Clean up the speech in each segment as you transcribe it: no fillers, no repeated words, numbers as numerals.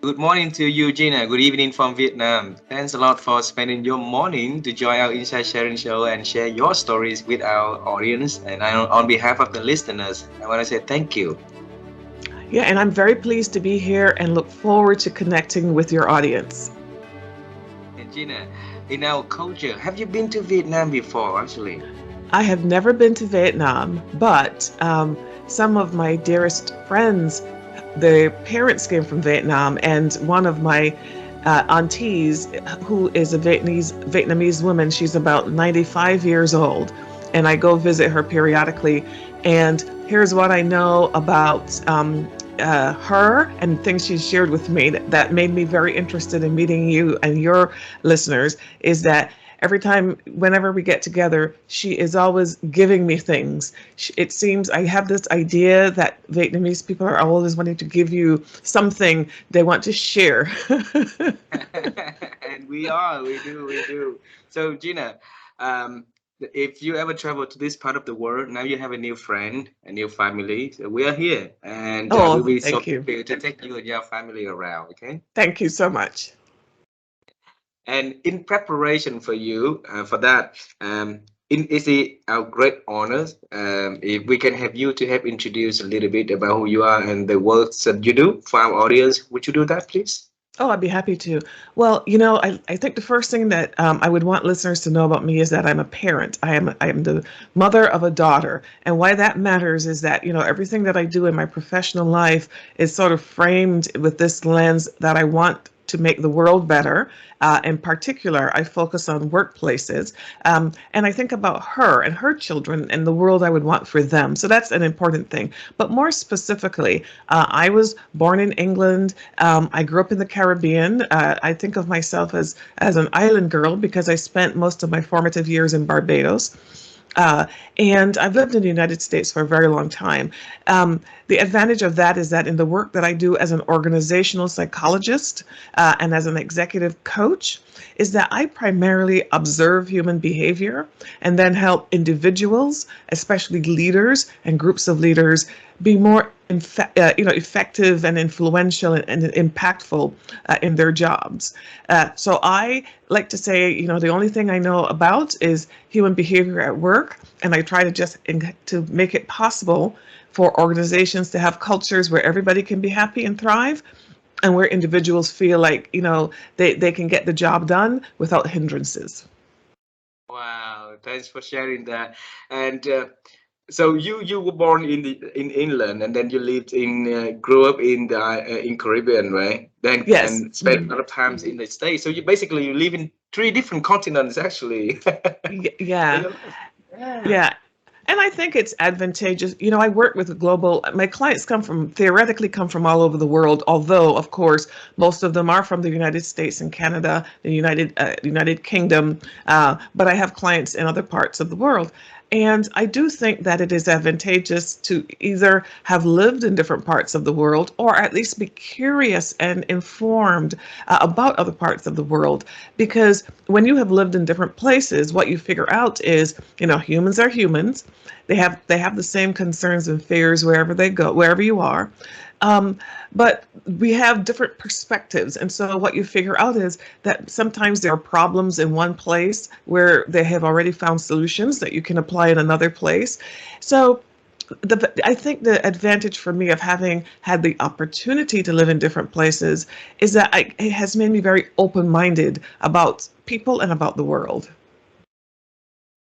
good morning to you, Gina. Good evening from Vietnam. Thanks a lot for spending your morning to join our Inside Sharing show and share your stories with our audience. And on behalf of the listeners, I want to say thank you. Yeah, and I'm very pleased to be here and look forward to connecting with your audience. And Gina, in our culture, have you been to Vietnam before, actually? I have never been to Vietnam, but some of my dearest friends, their parents came from Vietnam, and one of my aunties, who is a Vietnamese woman, she's about 95 years old, and I go visit her periodically. And here's what I know about her and things she shared with me that made me very interested in meeting you and your listeners is that every time, whenever we get together, she is always giving me things. It seems I have this idea that Vietnamese people are always wanting to give you something they want to share. And we do. So, Gina, um, if you ever travel to this part of the world, now you have a new friend, a new family. So we are here, and we'll Oh, be so thank you. happy to take you and your family around. Okay. Thank you so much. And in preparation for you for that, is it our great honor if we can have you to help introduce a little bit about who you are and the works that you do for our audience. Would you do that, please? Oh, I'd be happy to. Well, I think the first thing that I would want listeners to know about me is that I'm a parent. I am the mother of a daughter. And why that matters is that, everything that I do in my professional life is sort of framed with this lens that I want to make the world better. In particular, I focus on workplaces. And I think about her and her children and the world I would want for them. So that's an important thing. But more specifically, I was born in England. I grew up in the Caribbean. I think of myself as an island girl because I spent most of my formative years in Barbados. Uh, and I've lived in the United States for a very long time. The advantage of that is that in the work that I do as an organizational psychologist and as an executive coach, is that I primarily observe human behavior and then help individuals, especially leaders and groups of leaders, be more effective and influential and impactful in their jobs. So I like to say, the only thing I know about is human behavior at work, and I try to to make it possible for organizations to have cultures where everybody can be happy and thrive, and where individuals feel like they can get the job done without hindrances. Wow, thanks for sharing that. And so you were born in England, and then you lived grew up in Caribbean, right? Then Yes. and spent a lot of times in the States. So you live in three different continents, actually. In Yeah. your life. Yeah. Yeah. And I think it's advantageous. I work with my clients theoretically come from all over the world, although, of course, most of them are from the United States and Canada, the United Kingdom, but I have clients in other parts of the world. And I do think that it is advantageous to either have lived in different parts of the world or at least be curious and informed about other parts of the world. Because when you have lived in different places, what you figure out is, humans are humans. They have the same concerns and fears wherever they go, wherever you are. Um, but we have different perspectives. And so what you figure out is that sometimes there are problems in one place where they have already found solutions that you can apply in another place. So I think the advantage for me of having had the opportunity to live in different places is that it has made me very open-minded about people and about the world.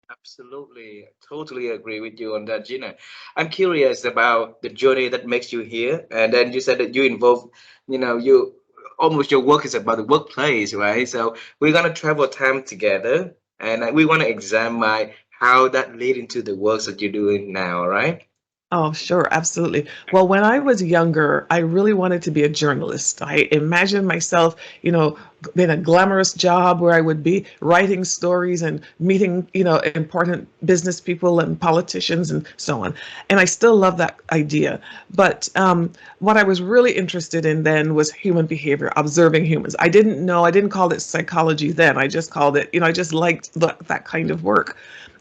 Absolutely, totally agree with you on that, Gina. I'm curious about the journey that makes you here, and then you said that you involve, you almost your work is about the workplace, right? So we're gonna travel time together, and we want to examine how that lead into the works that you're doing now, right? Oh, sure, absolutely. Well, when I was younger, I really wanted to be a journalist. I imagined myself, in a glamorous job where I would be writing stories and meeting, important business people and politicians and so on. And I still love that idea. But what I was really interested in then was human behavior, observing humans. I didn't call it psychology then. I just called it, I just liked that kind of work.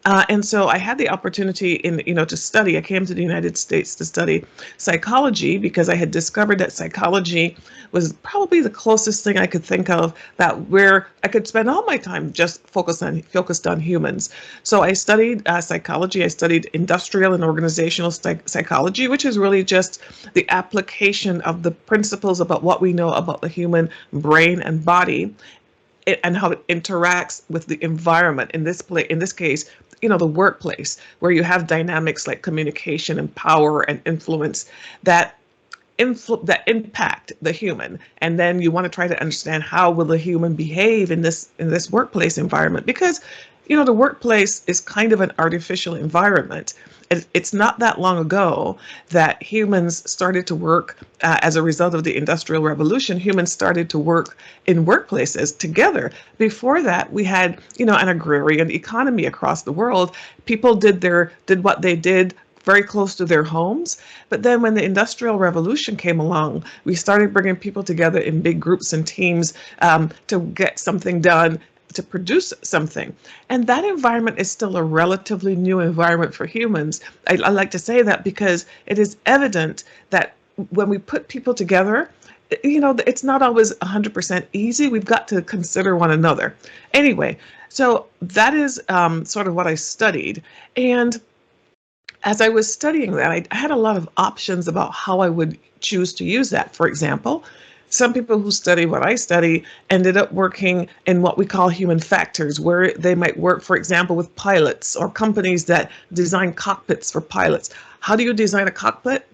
And so I had the opportunity to study. I came to the United States to study psychology because I had discovered that psychology was probably the closest thing I could think of that where I could spend all my time just focused on humans. So I studied psychology. I studied industrial and organizational psychology, which is really just the application of the principles about what we know about the human brain and body and how it interacts with the environment in this case, the workplace, where you have dynamics like communication and power and influence that that impact the human, and then you want to try to understand how will the human behave in this workplace environment, because the workplace is kind of an artificial environment. It's not that long ago that humans started to work as a result of the Industrial Revolution. Humans started to work in workplaces together. Before that, we had an agrarian economy across the world. People did what they did very close to their homes. But then when the Industrial Revolution came along, we started bringing people together in big groups and teams to get something done, to produce something. And that environment is still a relatively new environment for humans. I like to say that because it is evident that when we put people together, it's not always 100% easy. We've got to consider one another. Anyway, so that is sort of what I studied. And as I was studying that, I had a lot of options about how I would choose to use that. For example, some people who study what I study ended up working in what we call human factors, where they might work, for example, with pilots or companies that design cockpits for pilots. How do you design a cockpit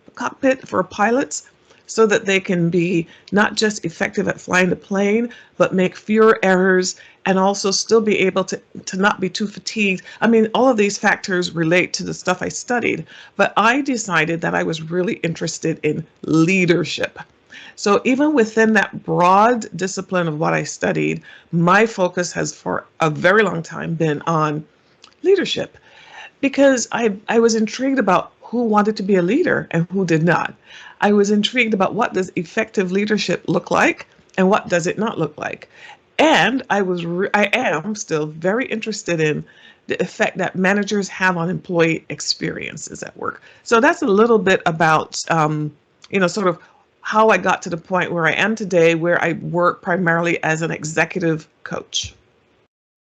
for pilots? So that they can be not just effective at flying the plane, but make fewer errors and also still be able to not be too fatigued. I mean, all of these factors relate to the stuff I studied, but I decided that I was really interested in leadership. So even within that broad discipline of what I studied, my focus has for a very long time been on leadership, because I was intrigued about who wanted to be a leader and who did not. I was intrigued about what does effective leadership look like and what does it not look like. And I am still very interested in the effect that managers have on employee experiences at work. So that's a little bit about sort of how I got to the point where I am today, where I work primarily as an executive coach.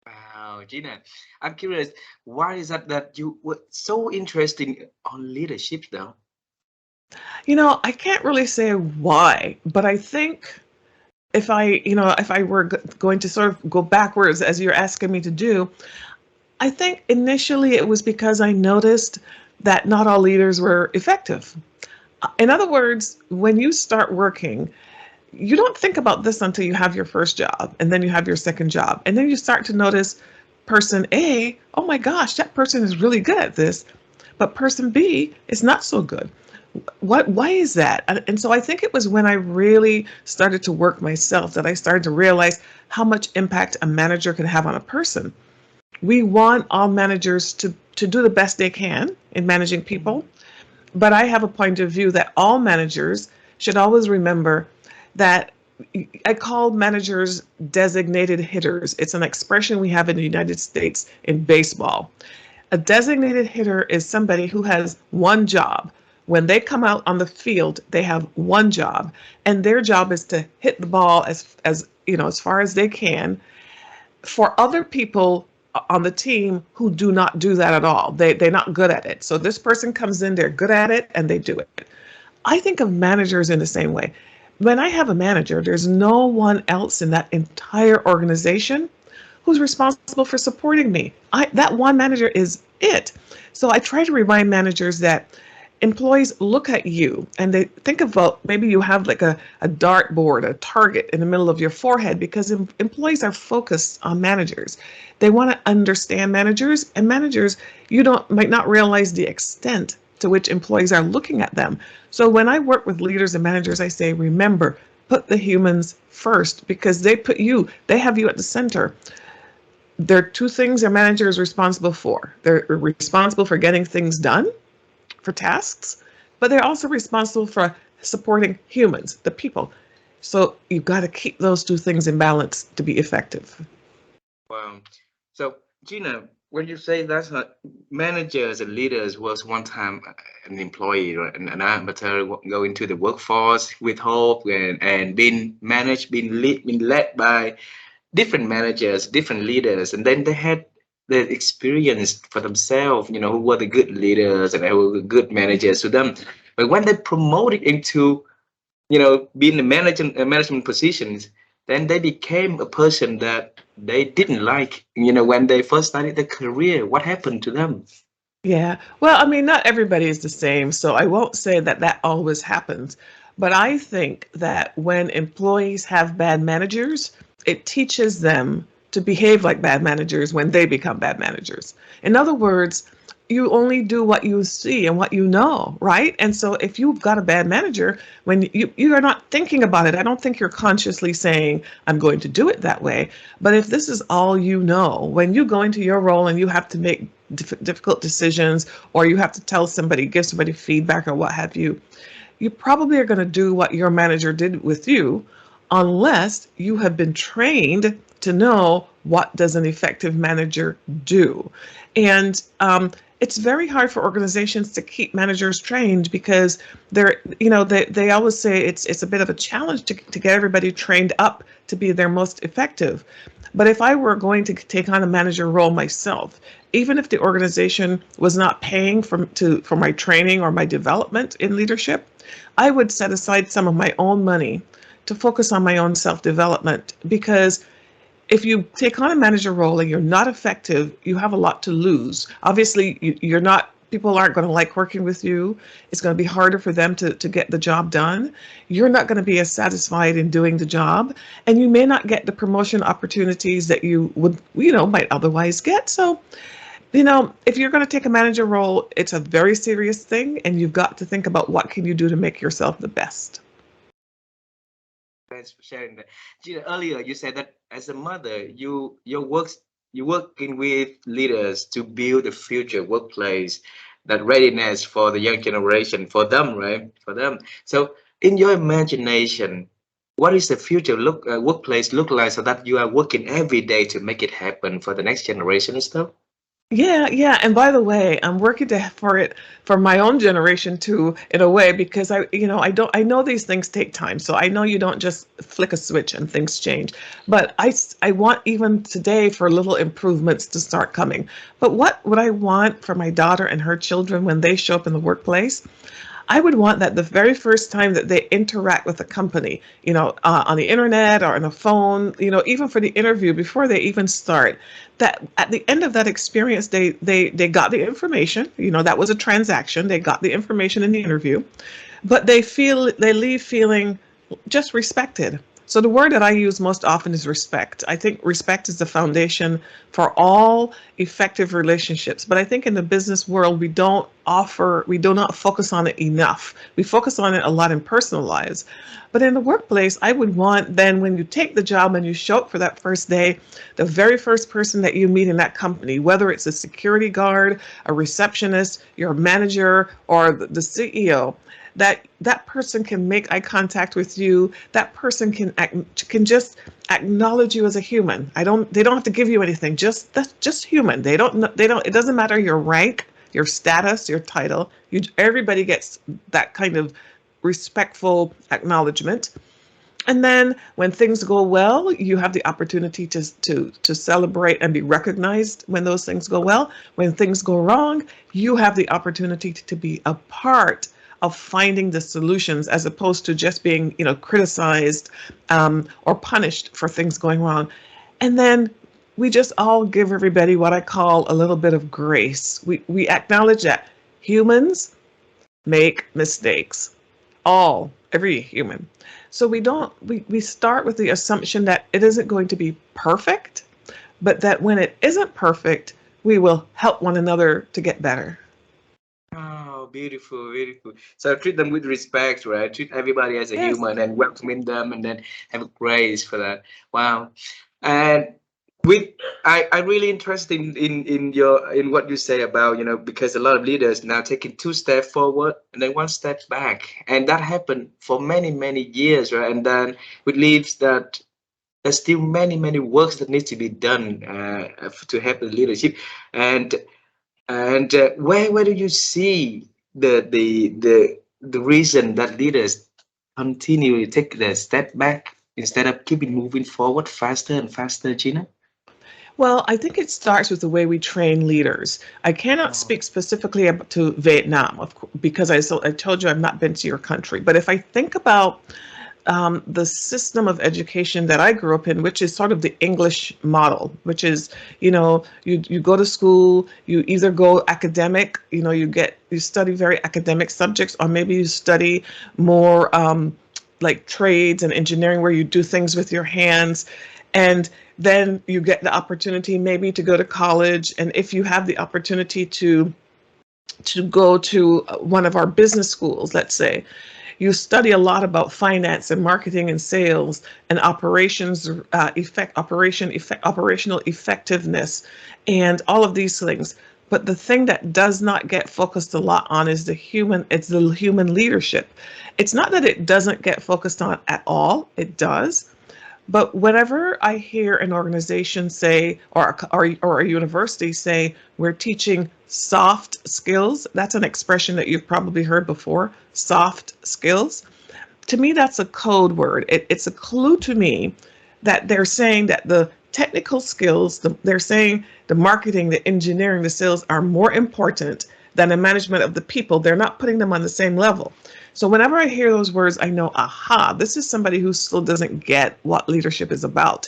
Wow, Gina, I'm curious, why is that you were so interested on leadership though? I can't really say why, but I think if I were going to sort of go backwards as you're asking me to do, I think initially it was because I noticed that not all leaders were effective. In other words, when you start working, you don't think about this until you have your first job and then you have your second job. And then you start to notice person A, oh my gosh, that person is really good at this, but person B is not so good. Why is that? And so I think it was when I really started to work myself that I started to realize how much impact a manager can have on a person. We want all managers to do the best they can in managing people, but I have a point of view that all managers should always remember that I call managers designated hitters. It's an expression we have in the United States in baseball. A designated hitter is somebody who has one job. When they come out on the field, they have one job, and their job is to hit the ball as far as they can for other people on the team who do not do that at all. They're not good at it. So this person comes in, they're good at it, and they do it. I think of managers in the same way. When I have a manager, there's no one else in that entire organization who's responsible for supporting me. That one manager is it. So I try to remind managers that employees look at you and they think about, maybe you have like a dartboard, a target in the middle of your forehead, because employees are focused on managers. They want to understand managers, and managers, might not realize the extent to which employees are looking at them. So when I work with leaders and managers, I say, remember, put the humans first, because they have you at the center. There are two things a manager is responsible for. They're responsible for getting things done, for tasks, but they're also responsible for supporting humans, the people. So you've got to keep those two things in balance to be effective. Wow. So, Gina, when you say that's not managers and leaders was one time an employee, right? An amateur going to the workforce with hope and being managed, being led by different managers, different leaders, and then they had the experience for themselves, who were the good leaders and who were the good managers to them. But when they promoted into, being in management positions, then they became a person that they didn't like, when they first started their career. What happened to them? Yeah. Well, I mean, not everybody is the same, so I won't say that that always happens. But I think that when employees have bad managers, it teaches them to behave like bad managers when they become bad managers. In other words, you only do what you see and what you know, right? And so if you've got a bad manager, when you are not thinking about it, I don't think you're consciously saying, I'm going to do it that way. But if this is all you know, when you go into your role and you have to make difficult decisions, or you have to tell somebody, give somebody feedback or what have you, you probably are going to do what your manager did with you, unless you have been trained to know what does an effective manager do. And it's very hard for organizations to keep managers trained, because they always say it's a bit of a challenge to get everybody trained up to be their most effective. But if I were going to take on a manager role myself, even if the organization was not paying for my training or my development in leadership, I would set aside some of my own money to focus on my own self-development. Because if you take on a manager role and you're not effective, you have a lot to lose. Obviously, you're not, people aren't going to like working with you. It's going to be harder for them to get the job done. You're not going to be as satisfied in doing the job, and you may not get the promotion opportunities that you would, might otherwise get. So, if you're going to take a manager role, it's a very serious thing, and you've got to think about what can you do to make yourself the best. Thanks for sharing that. Gina, earlier you said that as a mother, you working with leaders to build a future workplace, that readiness for the young generation, for them, right? For them. So, in your imagination, what is the future workplace look like, so that you are working every day to make it happen for the next generation and stuff? Yeah, yeah. And by the way, I'm working for it for my own generation too, in a way, because I know these things take time. So I know you don't just flick a switch and things change. But I want even today for little improvements to start coming. But what I want for my daughter and her children when they show up in the workplace, I would want that the very first time that they interact with a company, on the internet or on a phone, even for the interview before they even start, that at the end of that experience, they got the information, that was a transaction. They got the information in the interview, but they leave feeling just respected. So the word that I use most often is respect. I think respect is the foundation for all effective relationships. But I think in the business world, we do not focus on it enough. We focus on it a lot in personal lives. But in the workplace, I would want then, when you take the job and you show up for that first day, the very first person that you meet in that company, whether it's a security guard, a receptionist, your manager, or the CEO, that person can make eye contact with you. That person can just acknowledge you as a human. They don't have to give you anything. That's just human. They don't it doesn't matter your rank, your status, your title. Everybody gets that kind of respectful acknowledgement. And then when things go well, you have the opportunity to celebrate and be recognized when those things go well. When things go wrong, you have the opportunity to be a part of finding the solutions, as opposed to just being, criticized or punished for things going wrong. And then we just all give everybody what I call a little bit of grace. We acknowledge that humans make mistakes, every human. So we start with the assumption that it isn't going to be perfect, but that when it isn't perfect, we will help one another to get better. Oh, beautiful, beautiful. So treat them with respect, right? Treat everybody as a Yes. human and welcoming them, and then have a grace for that. Wow. And with I really interested in what you say about, because a lot of leaders now taking two steps forward and then one step back. And that happened for many, many years, right? And then which leaves that there's still many works that needs to be done to help the leadership. And where do you see the reason that leaders continually take the step back instead of keeping moving forward faster and faster, Gina? Well, I think it starts with the way we train leaders. I cannot speak specifically to Vietnam because I told you I've not been to your country. But if I think about the system of education that I grew up in, which is sort of the English model, which is, you go to school, you either go academic, you study very academic subjects, or maybe you study more like trades and engineering where you do things with your hands. And then you get the opportunity maybe to go to college. And if you have the opportunity to go to one of our business schools, let's say, you study a lot about finance and marketing and sales and operational effectiveness, and all of these things. But the thing that does not get focused a lot on is it's the human leadership. It's not that it doesn't get focused on at all, it does. But whenever I hear an organization say, or a university say, we're teaching soft skills, that's an expression that you've probably heard before, soft skills. To me, that's a code word. It's a clue to me that they're saying that the technical skills, they're saying the marketing, the engineering, the sales are more important than the management of the people. They're not putting them on the same level. So whenever I hear those words, I know, aha, this is somebody who still doesn't get what leadership is about.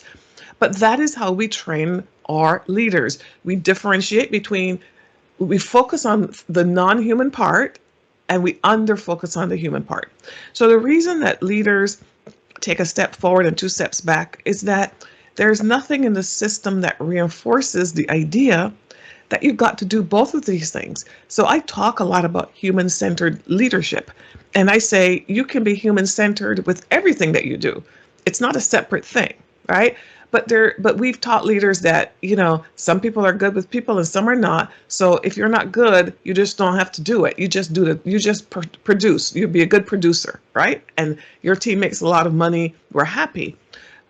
But that is how we train our leaders. We differentiate between, we focus on the non-human part and we under focus on the human part. So the reason that leaders take a step forward and two steps back is that there's nothing in the system that reinforces the idea that you've got to do both of these things. So I talk a lot about human-centered leadership. And I say you can be human-centered with everything that you do. It's not a separate thing, right? But we've taught leaders that, some people are good with people and some are not. So if you're not good, you just don't have to do it. You just produce. You be a good producer, right? And your team makes a lot of money. We're happy.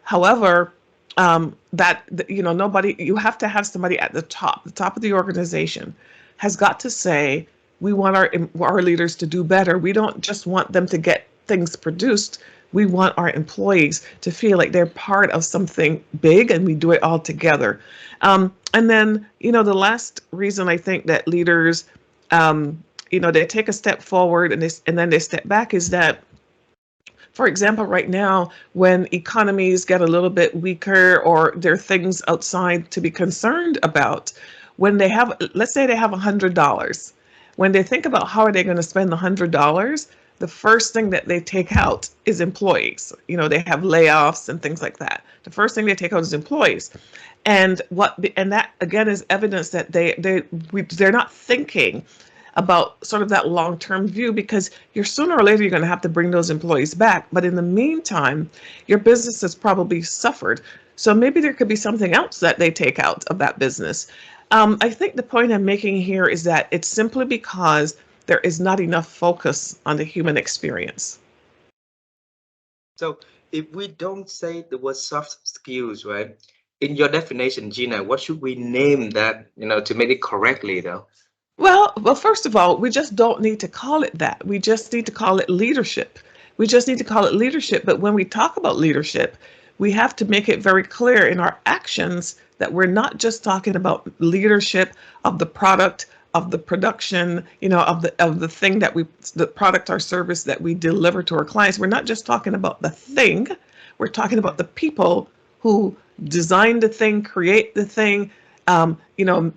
However, that nobody, you have to have somebody at the top of the organization has got to say, we want our leaders to do better. We don't just want them to get things produced. We want our employees to feel like they're part of something big and we do it all together. And then, the last reason I think that leaders, they take a step forward and then they step back is that, for example, right now, when economies get a little bit weaker or there are things outside to be concerned about, when they have, let's say they have $100, when they think about how are they going to spend the $100, the first thing that they take out is employees. They have layoffs and things like that. The first thing they take out is employees. And that again is evidence that they're not thinking about sort of that long-term view, because you're sooner or later you're going to have to bring those employees back. But in the meantime, your business has probably suffered. So maybe there could be something else that they take out of that business. I think the point I'm making here is that it's simply because there is not enough focus on the human experience. So if we don't say the word soft skills, right? In your definition, Gina, what should we name that, to make it correctly though? Well, first of all, we just don't need to call it that. We just need to call it leadership. We just need to call it leadership. But when we talk about leadership, we have to make it very clear in our actions that we're not just talking about leadership of the product, of the production, of the thing the product or service that we deliver to our clients. We're not just talking about the thing. We're talking about the people who design the thing, create the thing,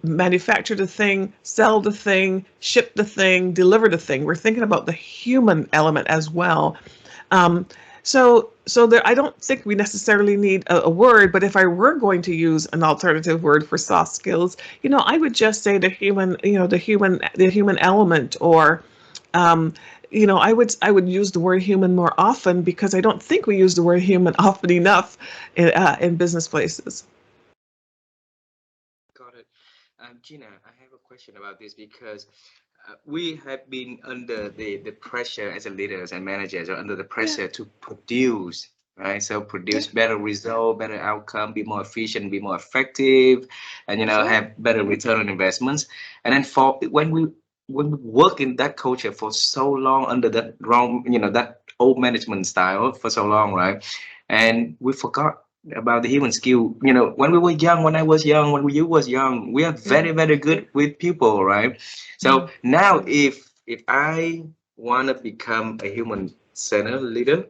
manufacture the thing, sell the thing, ship the thing, deliver the thing. We're thinking about the human element as well. Um, so there, I don't think we necessarily need a word, but if I were going to use an alternative word for soft skills, I would just say the human element, or I would use the word human more often because I don't think we use the word human often enough in business places. Got it. Gina, I have a question about this because we have been under the pressure as a leaders and managers, or under the Yeah. pressure to produce. right? So Yeah, produce better result, better outcome, be more efficient, be more effective, and sure. have better return on investments. And then for when we work in that culture for so long under that wrong, that old management style for so long, right? And we forgot about the human skill. When we were young, when I was young, when you was young, we are Yeah. very good with people, right? So Mhm. now if I want to become a human center leader,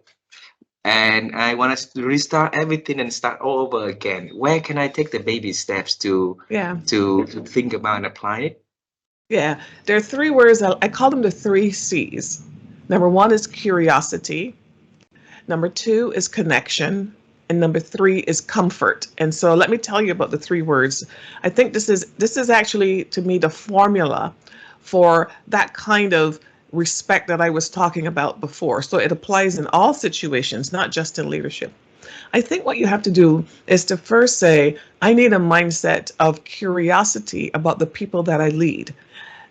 and I want to restart everything and start all over again, where can I take the baby steps to Yeah. think about and apply it? Yeah. There are three words I call them the three C's. Number one is curiosity. Number two is connection. And number three is comfort. And so let me tell you about the three words. I think this is actually to me the formula for that kind of respect that I was talking about before. So it applies in all situations, not just in leadership. I think what you have to do is to first say, I need a mindset of curiosity about the people that I lead.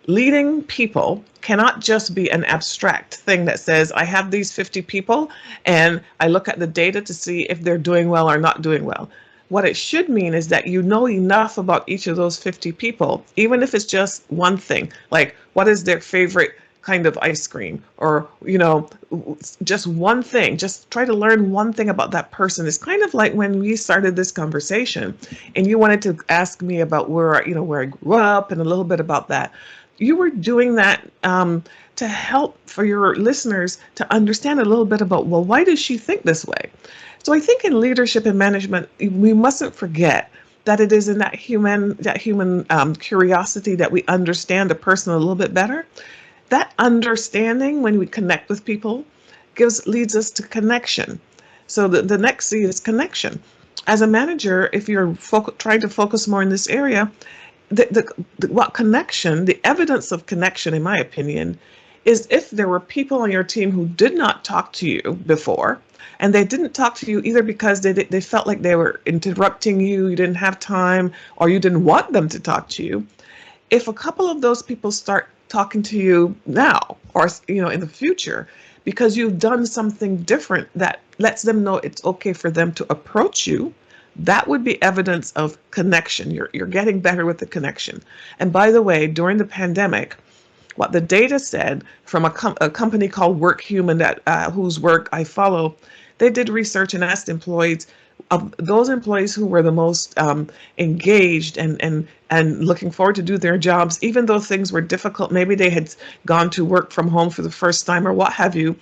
Leading people cannot just be an abstract thing that says, I have these 50 people and I look at the data to see if they're doing well or not doing well. What it should mean is that you know enough about each of those 50 people, even if it's just one thing, like what is their favorite kind of ice cream, or just one thing. Just try to learn one thing about that person. It's kind of like when we started this conversation and you wanted to ask me about where I grew up and a little bit about that. You were doing that to help for your listeners to understand a little bit about, well, why does she think this way? So I think in leadership and management, we mustn't forget that it is in that human curiosity that we understand a person a little bit better. That understanding, when we connect with people, leads us to connection. So the next C is connection. As a manager, if you're trying to focus more in this area, what connection, the evidence of connection, in my opinion, is if there were people on your team who did not talk to you before, and they didn't talk to you either because they felt like they were interrupting you, you didn't have time, or you didn't want them to talk to you. If a couple of those people start talking to you now, or in the future, because you've done something different that lets them know it's okay for them to approach you, that would be evidence of connection. You're getting better with the connection. And by the way, during the pandemic, what the data said from a company called WorkHuman, that whose work I follow, they did research and asked employees, of those employees who were the most engaged and looking forward to do their jobs, even though things were difficult. Maybe they had gone to work from home for the first time or what have you.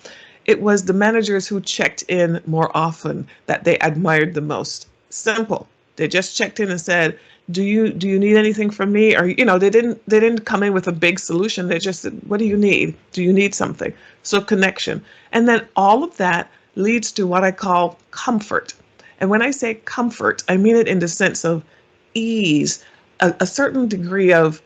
It was the managers who checked in more often that they admired the most. Simple. They just checked in and said, do you need anything from me? Or they didn't come in with a big solution. They just said, what do you need? Do you need something? So connection. And then all of that leads to what I call comfort. And when I say comfort, I mean it in the sense of ease, a certain degree of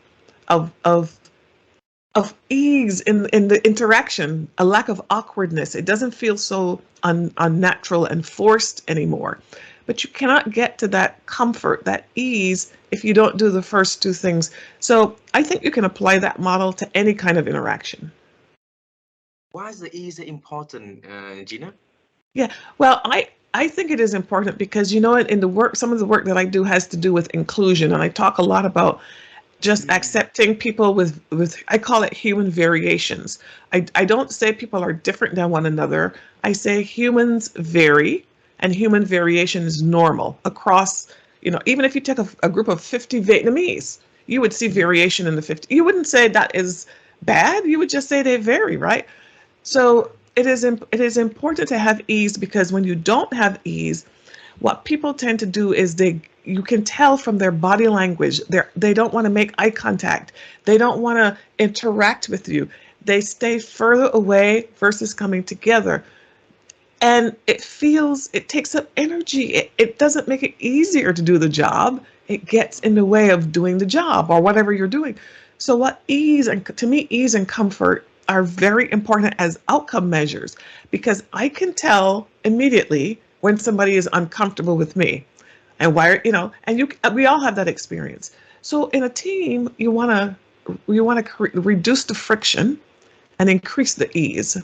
of ease in the interaction, a lack of awkwardness. It doesn't feel so unnatural and forced anymore. But you cannot get to that comfort, that ease, if you don't do the first two things. So I think you can apply that model to any kind of interaction. Why is the ease important, Gina? Yeah, well, I think it is important because in the work, some of the work that I do has to do with inclusion, and I talk a lot about just Mm, accepting people with I call it human variations. I don't say people are different than one another. I say humans vary, and human variation is normal across, even if you take a group of 50 Vietnamese, you would see variation in the 50. You wouldn't say that is bad. You would just say they vary, right? So it is important to have ease, because when you don't have ease, what people tend to do is you can tell from their body language, they don't want to make eye contact. They don't want to interact with you. They stay further away versus coming together. And it takes up energy. It doesn't make it easier to do the job. It gets in the way of doing the job or whatever you're doing. So what ease and to me, ease and comfort are very important as outcome measures, because I can tell immediately when somebody is uncomfortable with me. And we all have that experience. So in a team, you want to reduce the friction and increase the ease.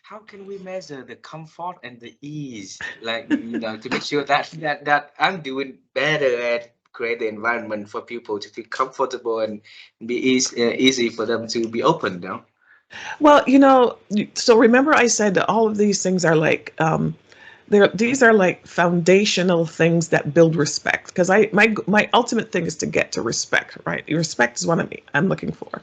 how can we measure the comfort and the ease, like, to make sure that I'm doing better at create the environment for people to feel comfortable and be easy for them to be open, Well, so remember I said that all of these things are like these are like foundational things that build respect, because my ultimate thing is to get to respect, right? Respect is what I'm looking for.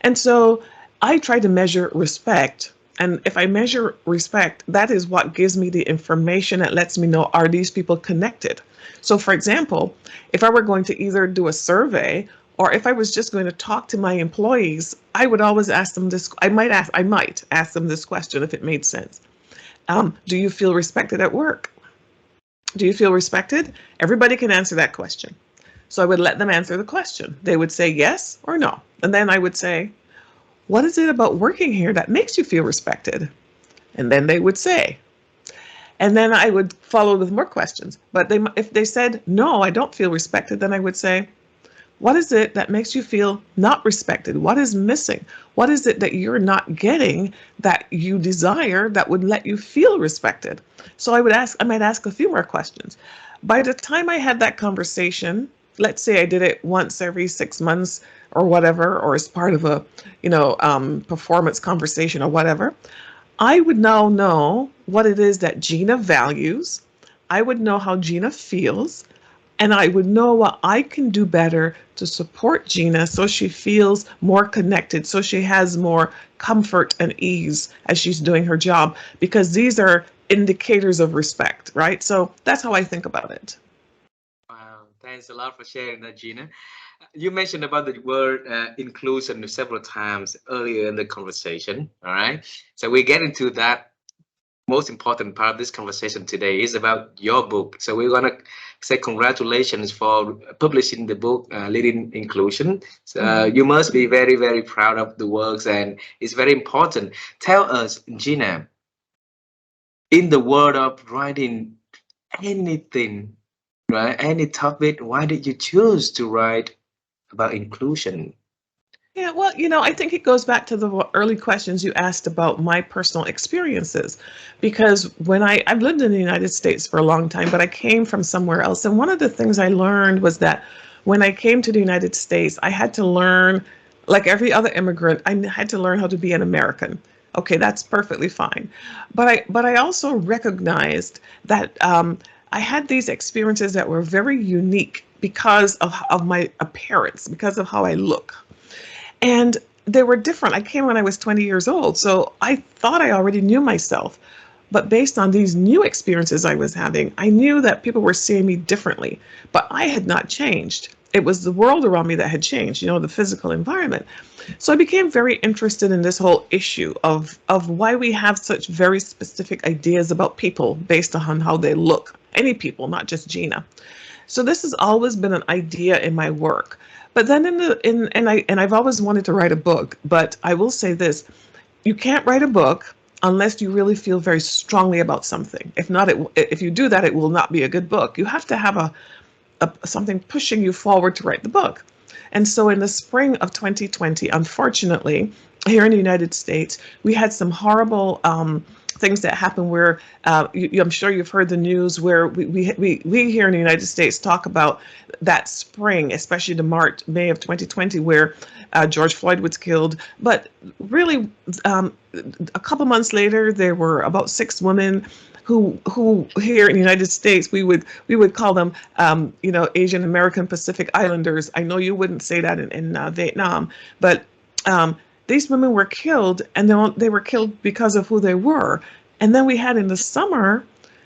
And so I try to measure respect. And if I measure respect, that is what gives me the information that lets me know, are these people connected? So, for example, if I were going to either do a survey or if I was just going to talk to my employees, I would always ask them this. I might ask them this question if it made sense. Do you feel respected at work? Do you feel respected? Everybody can answer that question. So I would let them answer the question. They would say yes or no. And then I would say, what is it about working here that makes you feel respected? And then they would say. And then I would follow with more questions. But if they said, no, I don't feel respected, then I would say, what is it that makes you feel not respected? What is missing? What is it that you're not getting that you desire that would let you feel respected? So I might ask a few more questions. By the time I had that conversation, let's say I did it once every 6 months or whatever, or as part of a, performance conversation or whatever, I would now know what it is that Gena values. I would know how Gena feels, and I would know what I can do better to support Gena so she feels more connected, so she has more comfort and ease as she's doing her job, because these are indicators of respect, right? So that's how I think about it. Wow, thanks a lot for sharing that, Gina. You mentioned about the word inclusion several times earlier in the conversation. All right, so we get into that most important part of this conversation today is about your book. So we're gonna say congratulations for publishing the book, Leading Inclusion. So, Mhm. you must be very, very proud of the works, and it's very important. Tell us, Gina, in the world of writing anything, right, any topic, why did you choose to write about inclusion? Yeah, well, I think it goes back to the early questions you asked about my personal experiences. Because I've lived in the United States for a long time, but I came from somewhere else. And one of the things I learned was that when I came to the United States, I had to learn, like every other immigrant, I had to learn how to be an American. Okay, that's perfectly fine. But I also recognized that I had these experiences that were very unique because of my appearance, because of how I look. And they were different. I came when I was 20 years old, so I thought I already knew myself. But based on these new experiences I was having, I knew that people were seeing me differently, but I had not changed. It was the world around me that had changed, the physical environment. So I became very interested in this whole issue of why we have such very specific ideas about people based on how they look. Any people, not just Gena. So this has always been an idea in my work. But then I've always wanted to write a book, but I will say this, you can't write a book unless you really feel very strongly about something. If not, if you do that, it will not be a good book. You have to have something pushing you forward to write the book. And so in the spring of 2020, unfortunately, here in the United States, we had some horrible things that happened where I'm sure you've heard the news where we here in the United States talk about that spring, especially the May of 2020, where George Floyd was killed. But really, a couple months later, there were about 6 women who here in the United States we would call them Asian American Pacific Islanders. I know you wouldn't say that in Vietnam, but these women were killed, and they were killed because of who they were. And then we had in the summer,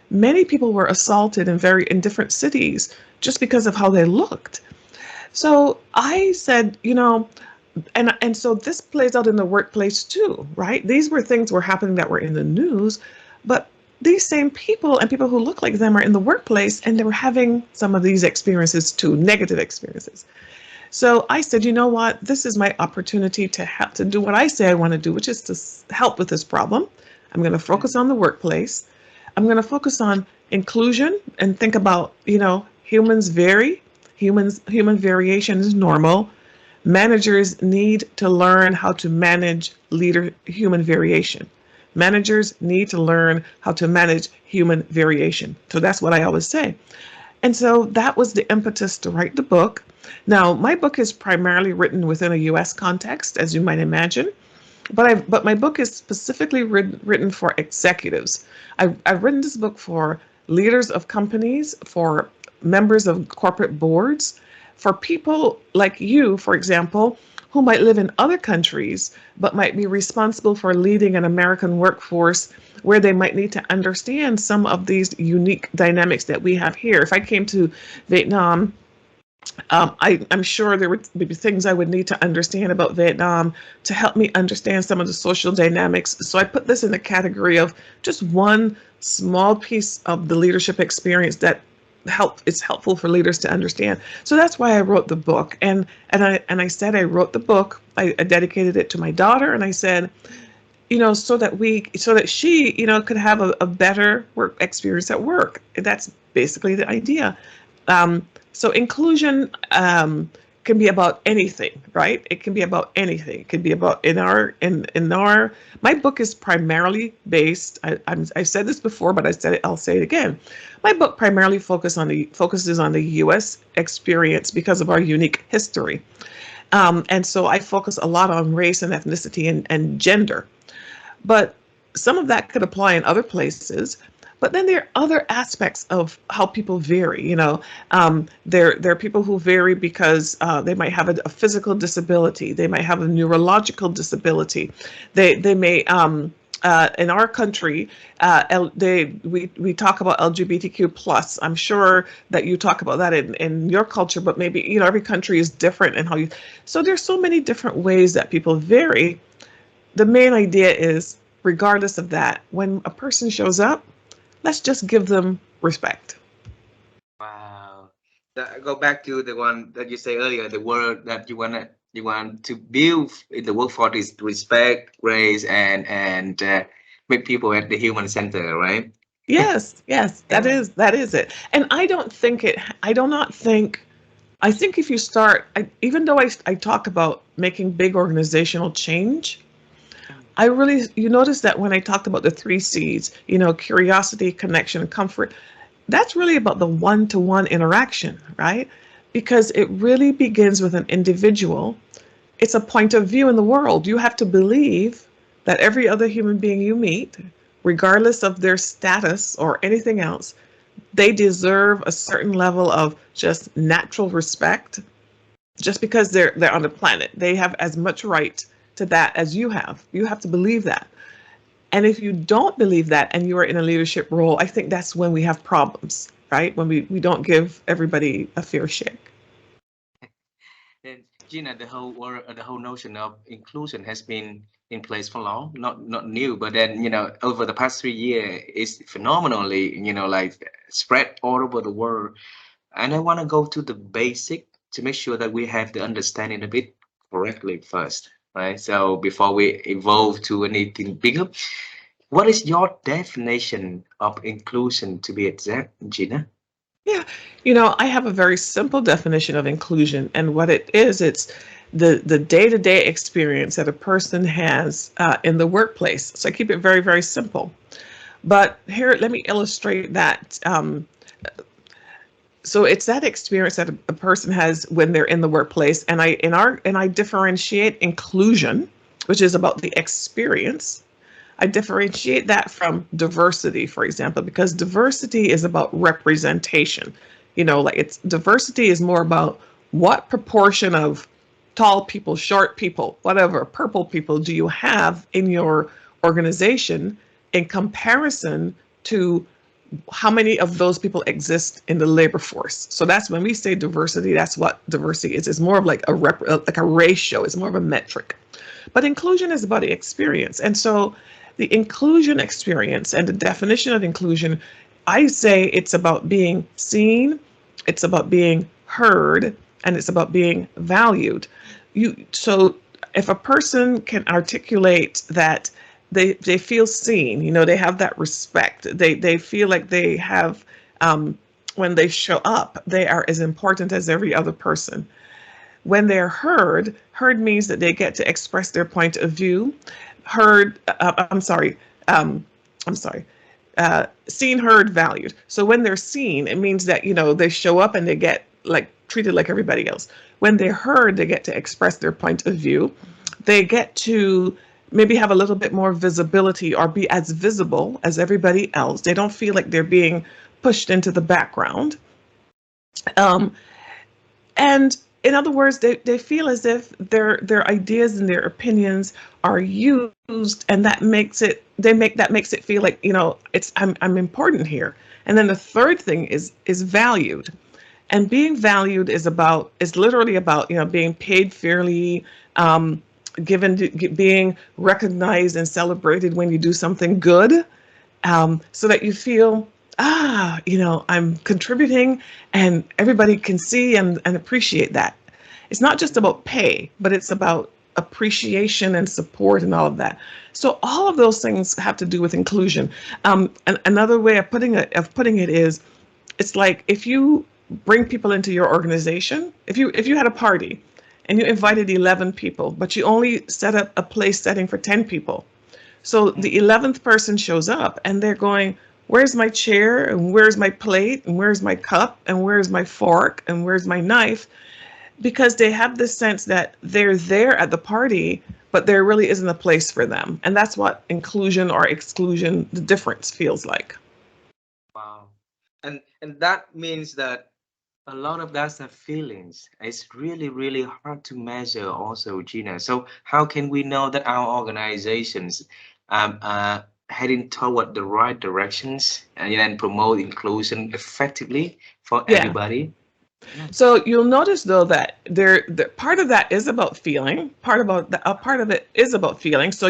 many people were assaulted in different cities just because of how they looked. So I said, and so this plays out in the workplace too, right? These were things were happening that were in the news, but these same people and people who look like them are in the workplace, and they were having some of these experiences too, negative experiences. So I said, you know what? This is my opportunity to help to do what I say I want to do, which is to help with this problem. I'm going to focus on the workplace. I'm going to focus on inclusion and think about, humans vary. Human variation is normal. Managers need to learn how to manage human variation. Managers need to learn how to manage human variation. So that's what I always say. And so that was the impetus to write the book. Now, my book is primarily written within a US context, as you might imagine, but my book is specifically written for executives. I've written this book for leaders of companies, for members of corporate boards, for people like you, for example, who might live in other countries but might be responsible for leading an American workforce where they might need to understand some of these unique dynamics that we have here. If I came to Vietnam, I'm sure there would be things I would need to understand about Vietnam to help me understand some of the social dynamics. So I put this in the category of just one small piece of the leadership experience that it's helpful for leaders to understand. So that's why I wrote the book. And I said I wrote the book. I dedicated it to my daughter, and I said, so that she, could have a better work experience at work. That's basically the idea. So inclusion can be about anything, right? It can be about anything. It could be about in our. My book is primarily based. I've said this before, but I'll say it again. My book primarily focuses on the U.S. experience because of our unique history, and so I focus a lot on race and ethnicity and gender. But some of that could apply in other places. But then there are other aspects of how people vary. There are people who vary because they might have a physical disability. They might have a neurological disability. They may in our country, we talk about LGBTQ plus. I'm sure that you talk about that in your culture, but maybe every country is different in how you. So there's so many different ways that people vary. The main idea is, regardless of that, when a person shows up, let's just give them respect. Wow. Go back to the one that you say earlier, the word that you want to build in the workforce is respect, grace, and make people at the human center, right? Yes, yes, that Yeah. is that is it. And I do not think. I think if you start, even though I talk about making big organizational change, you notice that when I talked about the three C's, curiosity, connection, and comfort, that's really about the one-to-one interaction, right? Because it really begins with an individual. It's a point of view in the world. You have to believe that every other human being you meet, regardless of their status or anything else, they deserve a certain level of just natural respect just because they're on the planet. They have as much right to that as you have. You have to believe that. And if you don't believe that and you are in a leadership role, I think that's when we have problems, right? When we don't give everybody a fair shake. And Gina, the whole notion of inclusion has been in place for long, not new, but then over the past 3 years, it's phenomenally like spread all over the world. And I want to go to the basic to make sure that we have the understanding of it correctly first, right? So before we evolve to anything bigger, what is your definition of inclusion to be exact, Gina? Yeah, I have a very simple definition of inclusion, and what it is, it's the day-to-day experience that a person has in the workplace. So I keep it very, very simple. But here, let me illustrate that. So it's that experience that a person has when they're in the workplace, and I differentiate inclusion, which is about the experience. I differentiate that from diversity, for example, because diversity is about representation. Like it's diversity is more about what proportion of tall people, short people, whatever, purple people do you have in your organization in comparison to how many of those people exist in the labor force. So that's when we say diversity, that's what diversity is. It's more of like like a ratio, it's more of a metric. But inclusion is about the experience. And so the inclusion experience and the definition of inclusion, I say it's about being seen, it's about being heard, and it's about being valued. So if a person can articulate that they feel seen, they have that respect, they feel like they have when they show up, they are as important as every other person. When they're heard means that they get to express their point of view. I'm sorry, I'm sorry, seen, heard, valued. So when they're seen, it means that, they show up and they get like treated like everybody else. When they're heard, they get to express their point of view. They get to maybe have a little bit more visibility or be as visible as everybody else. They don't feel like they're being pushed into the background. Um, and in other words, they feel as if their ideas and their opinions are used, and that makes it feel like, it's I'm important here. And then the third thing is valued. And being valued is literally about, being paid fairly, given being recognized and celebrated when you do something good, so that you feel, I'm contributing and everybody can see and appreciate that. It's not just about pay, but it's about appreciation and support and all of that. So all of those things have to do with inclusion. And another way of putting it is, it's like if you bring people into your organization, if you had a party and you invited 11 people, but you only set up a place setting for 10 people. So the 11th person shows up and they're going, where's my chair? And where's my plate? And where's my cup? And where's my fork? And where's my knife? Because they have this sense that they're there at the party, but there really isn't a place for them. And that's what inclusion or exclusion, the difference feels like. Wow. And that means that a lot of that's the feelings. It's really, really hard to measure also, Gina. So how can we know that our organizations are heading toward the right directions and then promote inclusion effectively for Yeah. everybody? Yeah. So you'll notice though that part of that is about feeling. Part of it is about feeling. So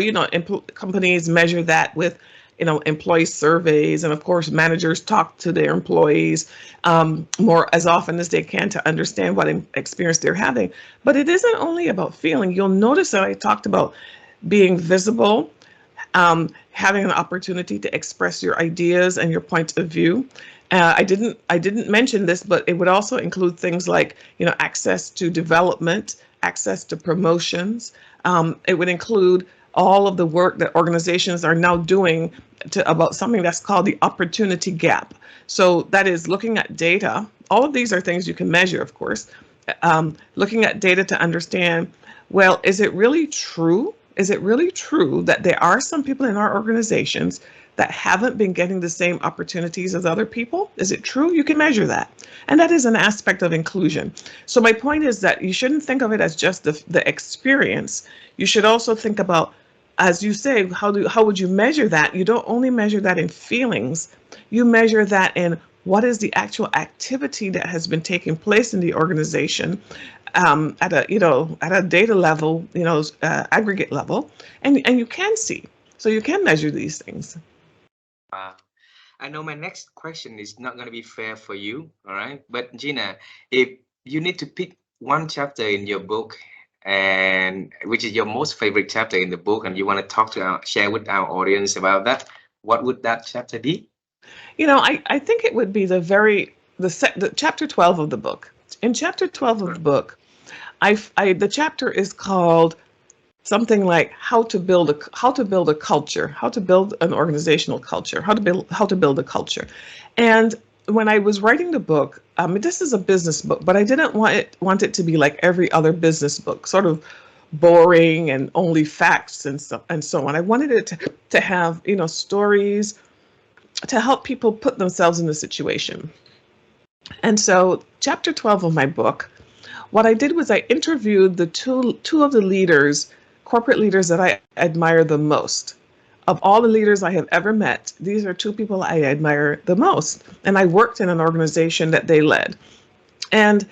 companies measure that with employee surveys, and of course managers talk to their employees more as often as they can to understand what experience they're having. But it isn't only about feeling. You'll notice that I talked about being visible, having an opportunity to express your ideas and your point of view. I didn't mention this, but it would also include things like, access to development, access to promotions. It would include all of the work that organizations are now doing about something that's called the opportunity gap. So that is looking at data. All of these are things you can measure, of course. Looking at data to understand, well, is it really true? Is it really true that there are some people in our organizations that haven't been getting the same opportunities as other people? Is it true? You can measure that. And that is an aspect of inclusion. So my point is that you shouldn't think of it as just the experience. You should also think about, as you say, how would you measure that? You don't only measure that in feelings, you measure that in what is the actual activity that has been taking place in the organization, at a data level, aggregate level, and you can see. So you can measure these things. Wow. I know my next question is not going to be fair for you, all right? But Gina, if you need to pick one chapter in your book, and which is your most favorite chapter in the book, and you want to share with our audience about that, what would that chapter be? I think it would be the chapter 12 of the book. In chapter 12 of the book, the chapter is called something like how to build a culture, how to build an organizational culture, how to build a culture. And when I was writing the book, this is a business book, but I didn't want it to be like every other business book, sort of boring and only facts and so on. I wanted it to have, stories to help people put themselves in the situation. And so chapter 12 of my book, what I did was I interviewed the two of the leaders, corporate leaders that I admire the most. Of all the leaders I have ever met, these are two people I admire the most. And I worked in an organization that they led. And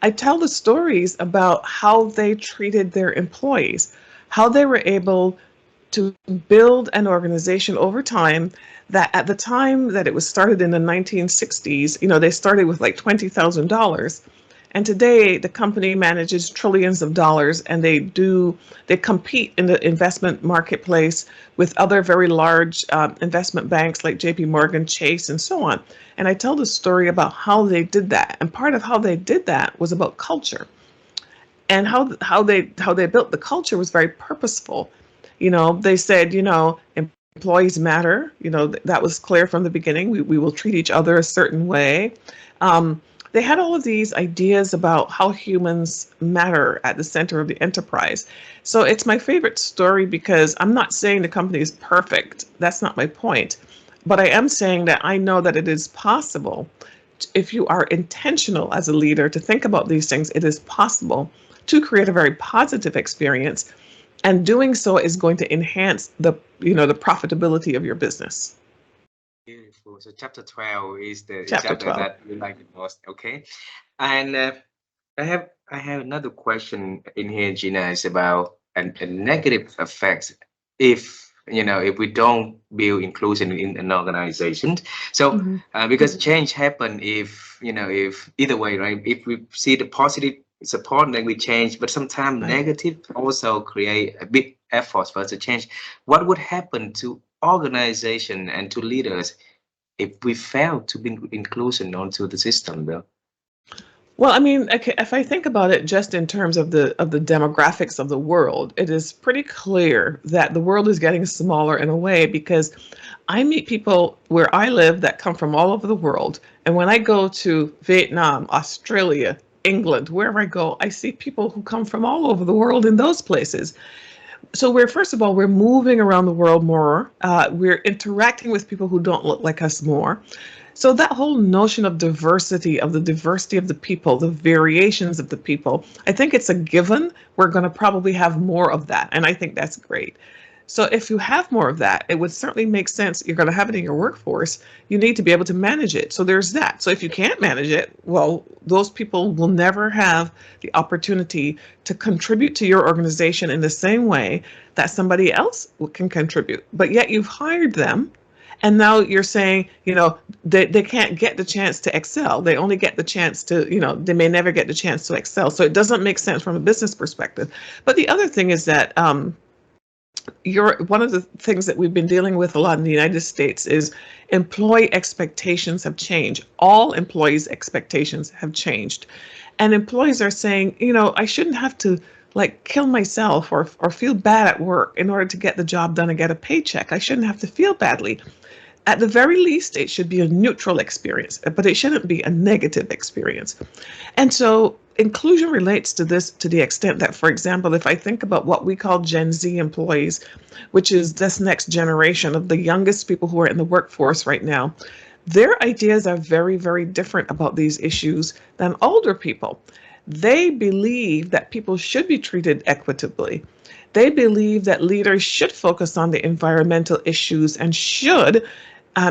I tell the stories about how they treated their employees, how they were able to build an organization over time that at the time that it was started in the 1960s, they started with like $20,000. And today the company manages trillions of dollars, and they compete in the investment marketplace with other very large investment banks like JP Morgan, Chase, and so on. And I tell the story about how they did that. And part of how they did that was about culture. And how they built the culture was very purposeful. They said, employees matter. That was clear from the beginning. We will treat each other a certain way. Um, they had all of these ideas about how humans matter at the center of the enterprise. So it's my favorite story because I'm not saying the company is perfect. That's not my point. But I am saying that I know that it is possible, if you are intentional as a leader to think about these things, it is possible to create a very positive experience, and doing so is going to enhance the profitability of your business. Beautiful. So chapter 12 is the Chapter chapter 12. that you like the most. Okay. And I have another question in here, Gina, is about a negative effects if we don't build inclusion in an organization. So Mhm. because change happen if either way, right? If we see the positive support, then we change. But sometimes Right. negative also create a big effort for us to change. What would happen to organization and to leaders if we fail to bring inclusion onto the system, though? Well, I mean, okay, if I think about it just in terms of the demographics of the world, it is pretty clear that the world is getting smaller in a way, because I meet people where I live that come from all over the world. And when I go to Vietnam, Australia, England, wherever I go, I see people who come from all over the world in those places. So we're, first of all, we're moving around the world more. We're interacting with people who don't look like us more. So that whole notion of diversity, of the diversity of the people, the variations of the people, I think it's a given. We're going to probably have more of that, and I think that's great. So if you have more of that, it would certainly make sense. You're going to have it in your workforce. You need to be able to manage it. So there's that. So if you can't manage it, well, those people will never have the opportunity to contribute to your organization in the same way that somebody else can contribute. But yet you've hired them, and now you're saying, they can't get the chance to excel. They only get the chance to, they may never get the chance to excel. So it doesn't make sense from a business perspective. But the other thing is that one of the things that we've been dealing with a lot in the United States is employee expectations have changed. All employees' expectations have changed. And employees are saying, I shouldn't have to like kill myself or feel bad at work in order to get the job done and get a paycheck. I shouldn't have to feel badly. At the very least, it should be a neutral experience, but it shouldn't be a negative experience. And so inclusion relates to this to the extent that, for example, if I think about what we call Gen Z employees, which is this next generation of the youngest people who are in the workforce right now, their ideas are very, very different about these issues than older people. They believe that people should be treated equitably. They believe that leaders should focus on the environmental issues and should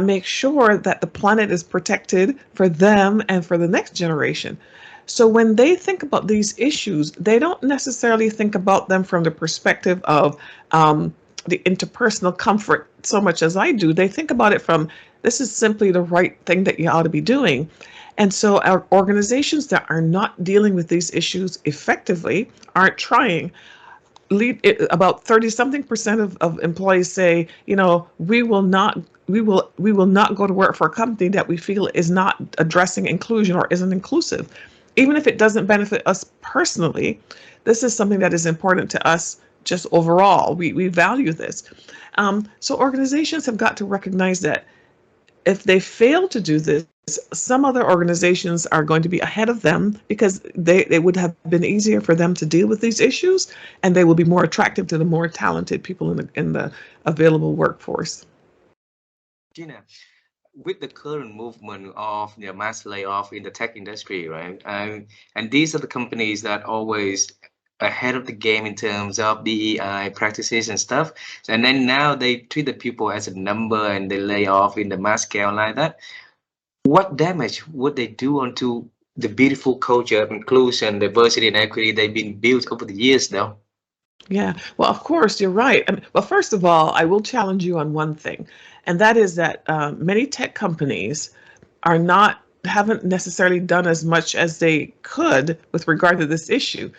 make sure that the planet is protected for them and for the next generation. So when they think about these issues, they don't necessarily think about them from the perspective of the interpersonal comfort so much as I do. They think about it from, this is simply the right thing that you ought to be doing. And so our organizations that are not dealing with these issues effectively aren't trying. About 30 something percent of employees say, we will not go to work for a company that we feel is not addressing inclusion or isn't inclusive. Even if it doesn't benefit us personally, this is something that is important to us just overall. We value this. So organizations have got to recognize that if they fail to do this, some other organizations are going to be ahead of them because they would have been easier for them to deal with these issues, and they will be more attractive to the more talented people in the available workforce. Gina, with the current movement of mass layoff in the tech industry, right? And these are the companies that always ahead of the game in terms of DEI practices and stuff. And then now they treat the people as a number and they lay off in the mass scale like that. What damage would they do onto the beautiful culture of inclusion, diversity, and equity they've been built over the years, though? Yeah, well, of course, you're right. Well, first of all, I will challenge you on one thing, and that is that many tech companies are not haven't necessarily done as much as they could with regard to this issue.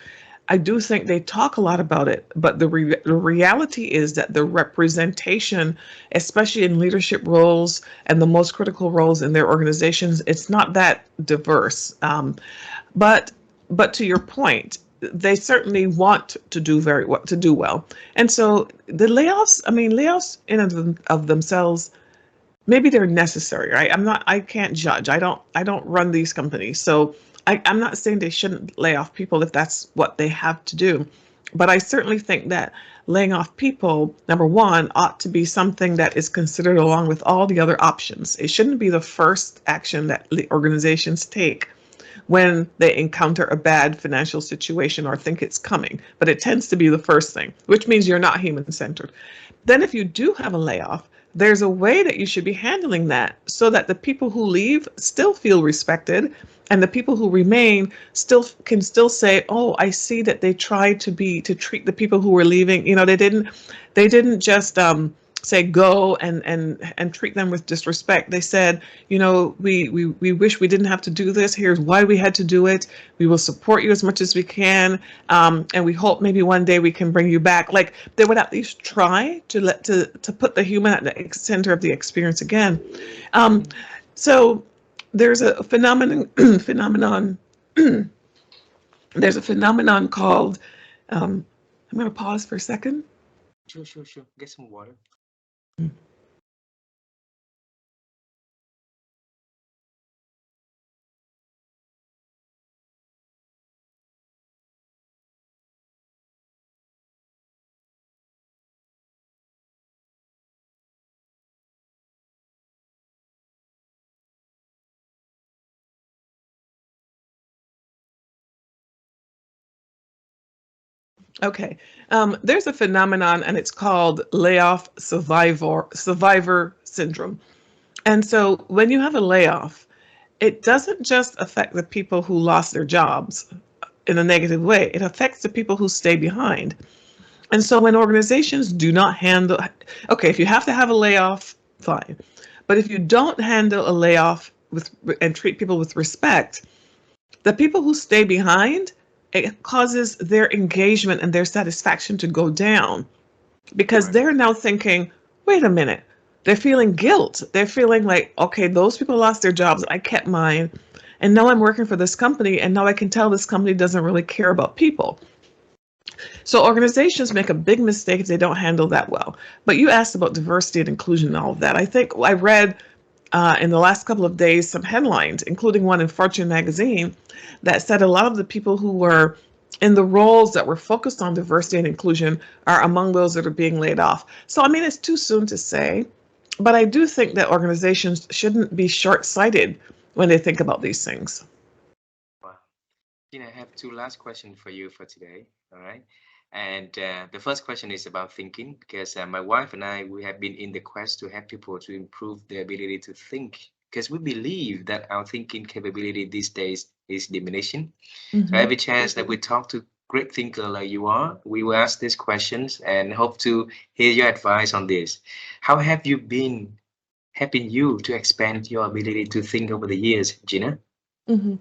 I do think they talk a lot about it, but the reality is that the representation, especially in leadership roles and the most critical roles in their organizations, it's not that diverse. But but to your point, they certainly want to do very well, to do well. And so the layoffs, I mean, layoffs in of themselves, maybe they're necessary, right? I can't judge. I don't run these companies. So I'm not saying they shouldn't lay off people if that's what they have to do. But I certainly think that laying off people, number one, ought to be something that is considered along with all the other options. It shouldn't be the first action that the organizations take when they encounter a bad financial situation or think it's coming, but it tends to be the first thing, which means you're not human centered. Then, if you do have a layoff, there's a way that you should be handling that so that the people who leave still feel respected and the people who remain still say, oh, I see that they tried to treat the people who were leaving, they didn't just say go and treat them with disrespect. They said, we wish we didn't have to do this. Here's why we had to do it. We will support you as much as we can, and we hope maybe one day we can bring you back. Like, they would at least try to put the human at the center of the experience again. So there's a phenomenon. There's a phenomenon called. I'm going to pause for a second. Sure. Get some water. Okay. There's a phenomenon, and it's called layoff survivor syndrome. And so when you have a layoff, it doesn't just affect the people who lost their jobs in a negative way. It affects the people who stay behind. And so when organizations do not handle, okay, if you have to have a layoff, fine. But if you don't handle a layoff and treat people with respect, the people who stay behind, it causes their engagement and their satisfaction to go down because Right. they're now thinking, wait a minute, they're feeling guilt. They're feeling like, okay, those people lost their jobs, I kept mine, and now I'm working for this company, and now I can tell this company doesn't really care about people. So organizations make a big mistake if they don't handle that well. But you asked about diversity and inclusion and all of that. I think I read in the last couple of days some headlines, including one in Fortune magazine, that said a lot of the people who were in the roles that were focused on diversity and inclusion are among those that are being laid off. So, I mean, it's too soon to say, but I do think that organizations shouldn't be short-sighted when they think about these things. Wow. I have two last questions for you for today. All right. And the first question is about thinking, because my wife and I, we have been in the quest to help people to improve their ability to think, because we believe that our thinking capability these days is diminishing. So Mm-hmm. every chance that we talk to great thinker like you are, we will ask these questions and hope to hear your advice on this. How have you been helping you to expand your ability to think over the years, Gina? Mm-hmm.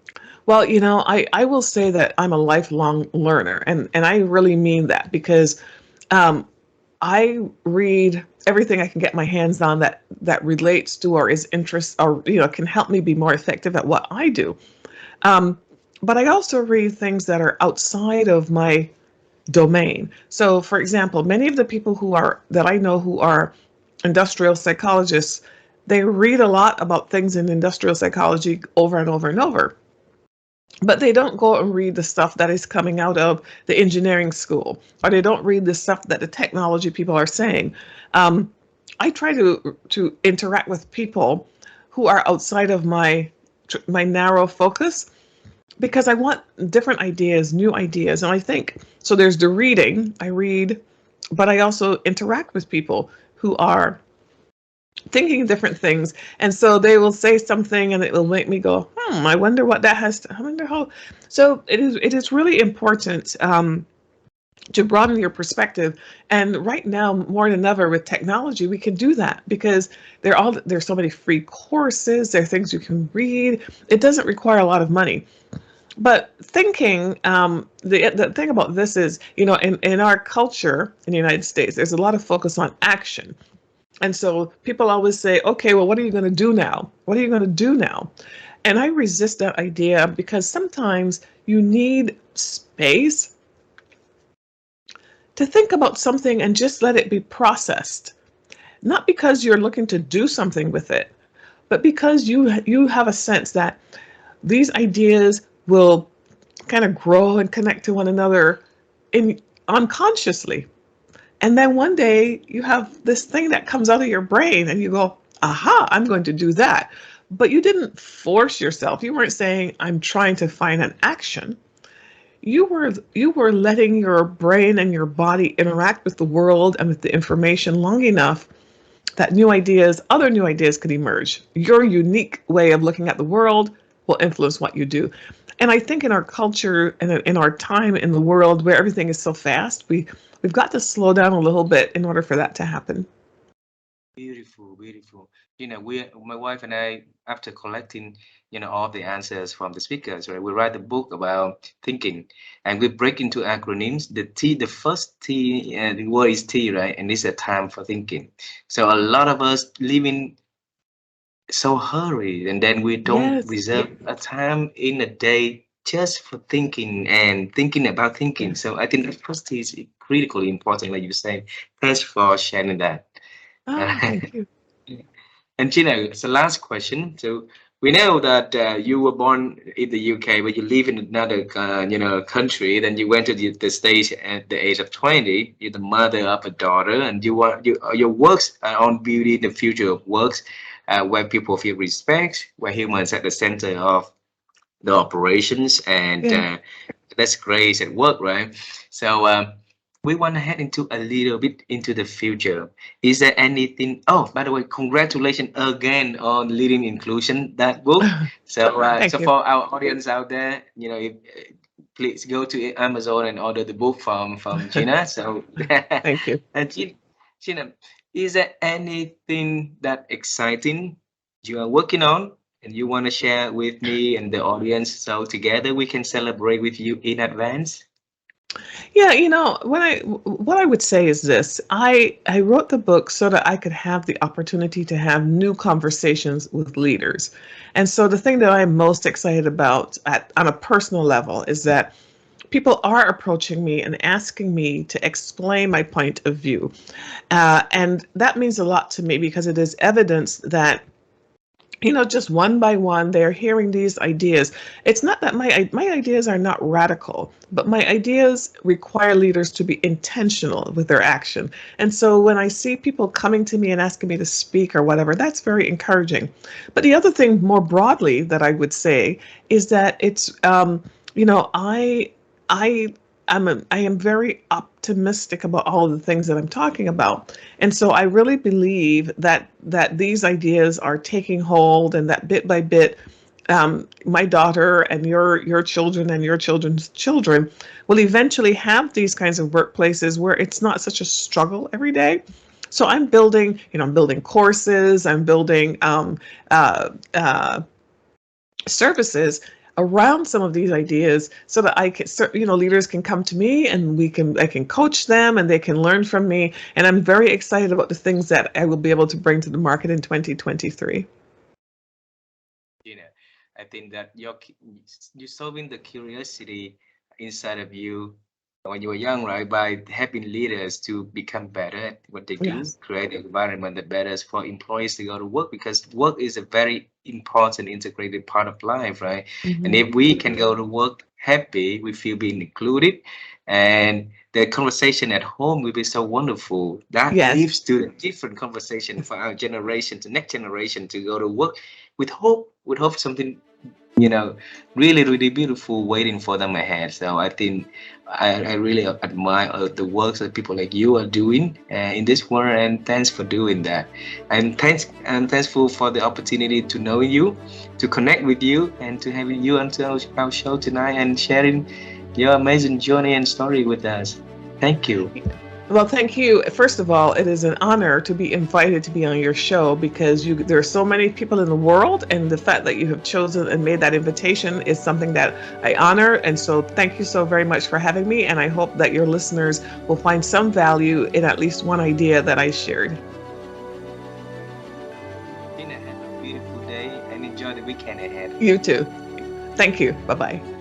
Well, I will say that I'm a lifelong learner, and I really mean that because um, I read everything I can get my hands on that relates to or is interest or can help me be more effective at what I do. Um, but I also read things that are outside of my domain. So, for example, many of the people that I know who are industrial psychologists, they read a lot about things in industrial psychology over and over and over, but they don't go and read the stuff that is coming out of the engineering school, or they don't read the stuff that the technology people are saying. Um, I try to interact with people who are outside of my narrow focus because I want different ideas, new ideas, and I think so. There's the reading I read, but I also interact with people who are thinking different things, and so they will say something and it will make me go, I wonder what that has to, I wonder how. So it is really important to broaden your perspective, and right now more than ever with technology we can do that because there's so many free courses, there are things you can read. It doesn't require a lot of money. But thinking, the thing about this is, in our culture in the United States, there's a lot of focus on action. And so people always say, okay, well, what are you going to do now? What are you going to do now? And I resist that idea because sometimes you need space to think about something and just let it be processed. Not because you're looking to do something with it, but because you have a sense that these ideas will kind of grow and connect to one another in unconsciously. And then one day you have this thing that comes out of your brain and you go, aha, I'm going to do that. But you didn't force yourself. You weren't saying, I'm trying to find an action. You were letting your brain and your body interact with the world and with the information long enough that other new ideas could emerge. Your unique way of looking at the world will influence what you do. And I think in our culture and in our time in the world where everything is so fast, we've got to slow down a little bit in order for that to happen. Beautiful, beautiful. My wife and I, after collecting, all the answers from the speakers, right, we write a book about thinking, and we break into acronyms. The first T, the word is T, right, and it's a time for thinking. So a lot of us live in so hurried, and then we don't Yes. reserve a time in a day just for thinking and thinking about thinking. Yeah. So I think that first T is critically important, like you say. Thanks for sharing that. Ah, thank you. And Gina, it's the last question. So we know that you were born in the UK, but you live in another, country. Then you went to the States at the age of 20. You're the mother of a daughter, and your works are on building the future of works, where people feel respect, where humans at the center of the operations, and Yeah. that's great at work, right? So we want to head into a little bit into the future. Is there anything? Oh, by the way, congratulations again on leading inclusion that book. So Thank so you. for our audience out there, if, please go to Amazon and order the book from Gina. So Thank you. and Gina, is there anything that exciting you are working on and you want to share with me and the audience so together we can celebrate with you in advance? Yeah, what I would say is this. I wrote the book so that I could have the opportunity to have new conversations with leaders. And so the thing that I'm most excited about on a personal level is that people are approaching me and asking me to explain my point of view. And that means a lot to me because it is evidence that just one by one they're hearing these ideas. It's not that my ideas are not radical, but my ideas require leaders to be intentional with their action. And so when I see people coming to me and asking me to speak or whatever, that's very encouraging. But the other thing more broadly that I would say is that it's I I am very optimistic about all of the things that I'm talking about. And so I really believe that these ideas are taking hold, and that bit by bit, my daughter and your children and your children's children will eventually have these kinds of workplaces where it's not such a struggle every day. So I'm building courses, I'm building uh, uh, services around some of these ideas so that leaders can come to me and I can coach them and they can learn from me. And I'm very excited about the things that I will be able to bring to the market in 2023. I think that you're solving the curiosity inside of you when you were young, right? By helping leaders to become better at what they do, Yes. create an environment that better for employees to go to work because work is a very important integrated part of life, right? And Hmm. if we can go to work happy, we feel being included, and the conversation at home will be so wonderful. That Yes. leads to a different conversation for our generation, the next generation to go to work with hope something really, really beautiful waiting for them ahead. So I think I really admire the works that people like you are doing in this world, and thanks for doing that. And I'm thankful for the opportunity to know you, to connect with you, and to having you on our show tonight and sharing your amazing journey and story with us. Thank you. Well, thank you. First of all, it is an honor to be invited to be on your show because there are so many people in the world, and the fact that you have chosen and made that invitation is something that I honor. And so, thank you so very much for having me. And I hope that your listeners will find some value in at least one idea that I shared. Have a beautiful day and enjoy the weekend ahead. You too. Thank you. Bye bye.